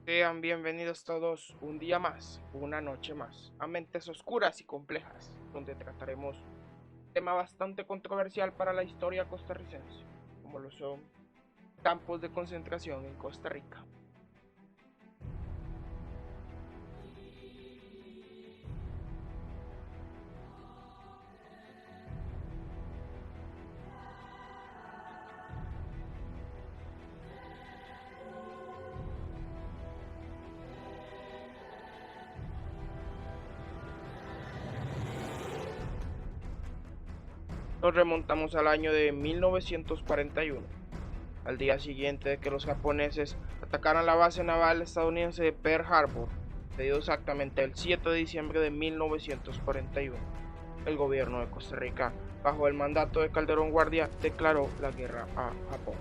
Sean bienvenidos todos un día más, una noche más, a Mentes Oscuras y Complejas, donde trataremos un tema bastante controversial para la historia costarricense, como lo son campos de concentración en Costa Rica. Nos remontamos al año de 1941, al día siguiente de que los japoneses atacaran la base naval estadounidense de Pearl Harbor, sucedido exactamente el 7 de diciembre de 1941. El gobierno de Costa Rica, bajo el mandato de Calderón Guardia, declaró la guerra a Japón.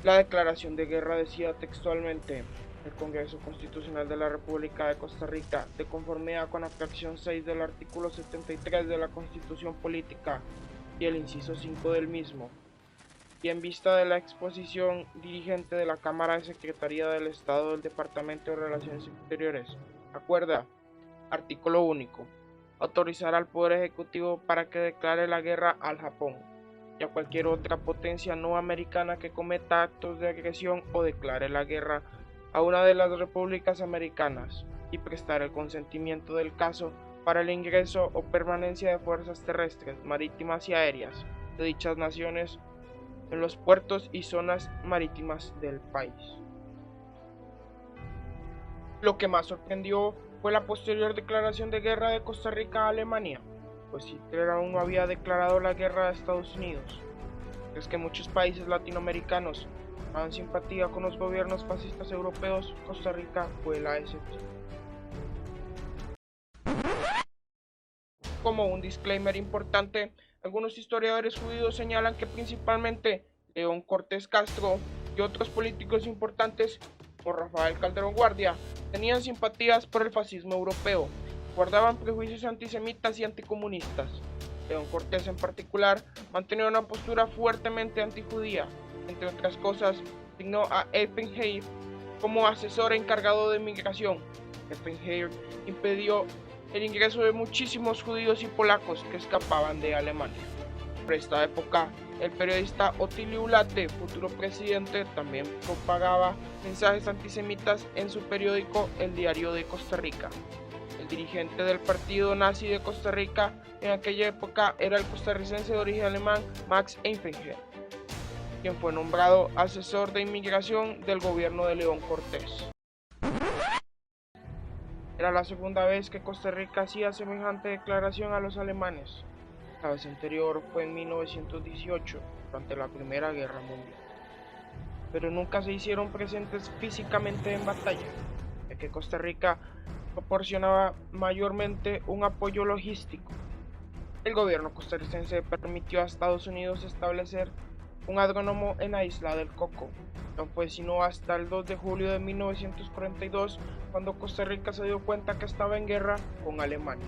La declaración de guerra decía textualmente: el Congreso Constitucional de la República de Costa Rica, de conformidad con la fracción 6 del artículo 73 de la Constitución Política y el inciso 5 del mismo, y en vista de la exposición dirigente de la Cámara de Secretaría del Estado del Departamento de Relaciones Exteriores, acuerda, artículo único, autorizar al Poder Ejecutivo para que declare la guerra al Japón y a cualquier otra potencia no americana que cometa actos de agresión o declare la guerra a una de las repúblicas americanas, y prestar el consentimiento del caso para el ingreso o permanencia de fuerzas terrestres, marítimas y aéreas de dichas naciones en los puertos y zonas marítimas del país. Lo que más sorprendió fue la posterior declaración de guerra de Costa Rica a Alemania, pues Hitler aún no había declarado la guerra a Estados Unidos. Es que muchos países latinoamericanos daban simpatía con los gobiernos fascistas europeos. Costa Rica fue la excepción. Como un disclaimer importante, algunos historiadores judíos señalan que principalmente León Cortés Castro y otros políticos importantes, como Rafael Calderón Guardia, tenían simpatías por el fascismo europeo, guardaban prejuicios antisemitas y anticomunistas. León Cortés en particular mantenía una postura fuertemente antijudía. Entre otras cosas, designó a Oppenheimer como asesor encargado de migración. Oppenheimer impidió el ingreso de muchísimos judíos y polacos que escapaban de Alemania. Por esta época, el periodista Otilio Ulate, futuro presidente, también propagaba mensajes antisemitas en su periódico El Diario de Costa Rica. El dirigente del partido nazi de Costa Rica en aquella época era el costarricense de origen alemán Max Eifinger, quien fue nombrado asesor de inmigración del gobierno de León Cortés. Era la segunda vez que Costa Rica hacía semejante declaración a los alemanes. La vez anterior fue en 1918, durante la Primera Guerra Mundial. Pero nunca se hicieron presentes físicamente en batalla, ya que Costa Rica proporcionaba mayormente un apoyo logístico. El gobierno costarricense permitió a Estados Unidos establecer un agrónomo en la isla del Coco. No fue sino hasta el 2 de julio de 1942 cuando Costa Rica se dio cuenta que estaba en guerra con Alemania.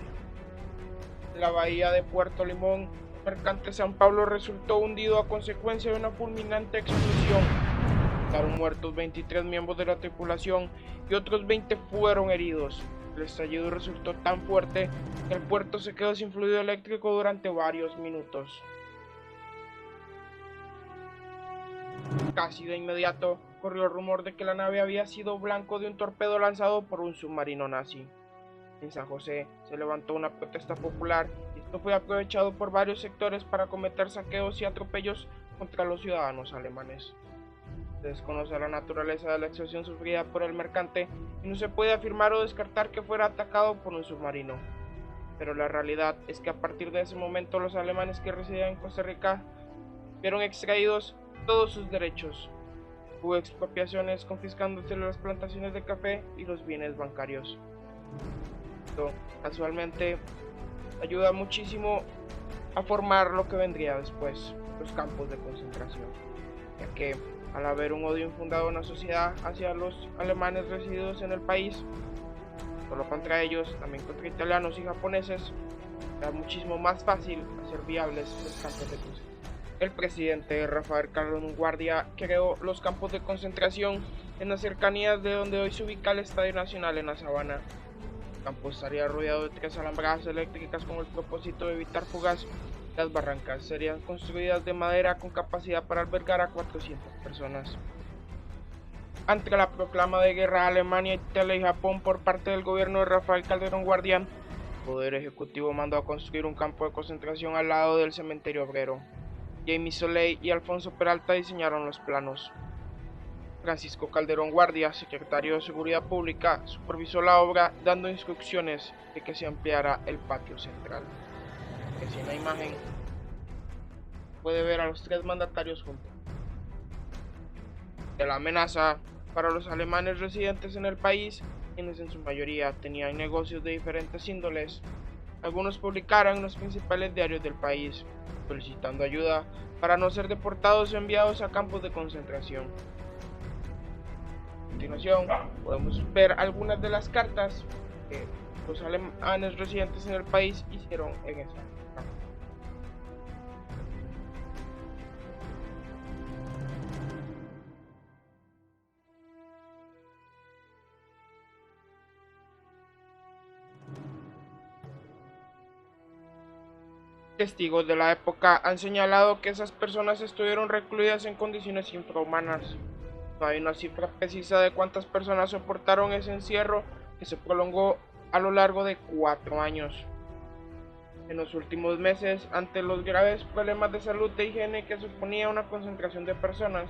En la bahía de Puerto Limón, el mercante San Pablo resultó hundido a consecuencia de una fulminante explosión. Quedaron muertos 23 miembros de la tripulación y otros 20 fueron heridos. El estallido resultó tan fuerte que el puerto se quedó sin fluido eléctrico durante varios minutos. Casi de inmediato corrió el rumor de que la nave había sido blanco de un torpedo lanzado por un submarino nazi. En San José se levantó una protesta popular y esto fue aprovechado por varios sectores para cometer saqueos y atropellos contra los ciudadanos alemanes. Se desconoce la naturaleza de la explosión sufrida por el mercante y no se puede afirmar o descartar que fuera atacado por un submarino. Pero la realidad es que a partir de ese momento los alemanes que residían en Costa Rica vieron extraídos todos sus derechos. Hubo expropiaciones confiscándose las plantaciones de café y los bienes bancarios. Esto casualmente ayuda muchísimo a formar lo que vendría después, los campos de concentración, ya que al haber un odio infundado en la sociedad hacia los alemanes resididos en el país, solo contra ellos, también contra italianos y japoneses, era muchísimo más fácil hacer viables los campos de concentración. El presidente Rafael Calderón Guardia creó los campos de concentración en las cercanías de donde hoy se ubica el Estadio Nacional en la Sabana. El campo estaría rodeado de 3 alambradas eléctricas con el propósito de evitar fugas. Las barrancas serían construidas de madera con capacidad para albergar a 400 personas. Ante la proclama de guerra a Alemania, Italia y Japón por parte del gobierno de Rafael Calderón Guardia, el Poder Ejecutivo mandó a construir un campo de concentración al lado del cementerio obrero. Jaime Soley y Alfonso Peralta diseñaron los planos. Francisco Calderón Guardia, secretario de Seguridad Pública, supervisó la obra dando instrucciones de que se ampliara el patio central. Así en la imagen puede ver a los 3 mandatarios juntos. De la amenaza para los alemanes residentes en el país, quienes en su mayoría tenían negocios de diferentes índoles, algunos publicaron en los principales diarios del país, solicitando ayuda para no ser deportados o enviados a campos de concentración. A continuación, podemos ver algunas de las cartas que los alemanes residentes en el país hicieron en esa época. Testigos de la época han señalado que esas personas estuvieron recluidas en condiciones infrahumanas. No hay una cifra precisa de cuántas personas soportaron ese encierro que se prolongó a lo largo de 4 años. En los últimos meses, ante los graves problemas de salud e higiene que suponía una concentración de personas,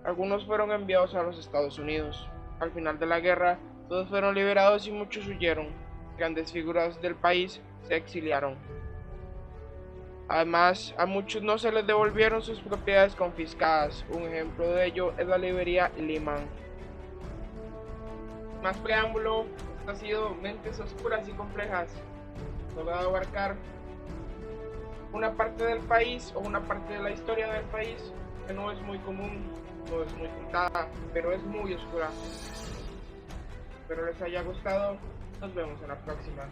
algunos fueron enviados a los Estados Unidos. Al final de la guerra, todos fueron liberados y muchos huyeron. Grandes figuras del país se exiliaron. Además, a muchos no se les devolvieron sus propiedades confiscadas. Un ejemplo de ello es la librería Lehman. Más preámbulo, esto ha sido Mentes Oscuras y Complejas. Logrado abarcar una parte del país o una parte de la historia del país que no es muy común, no es muy contada, pero es muy oscura. Espero les haya gustado. Nos vemos en la próxima.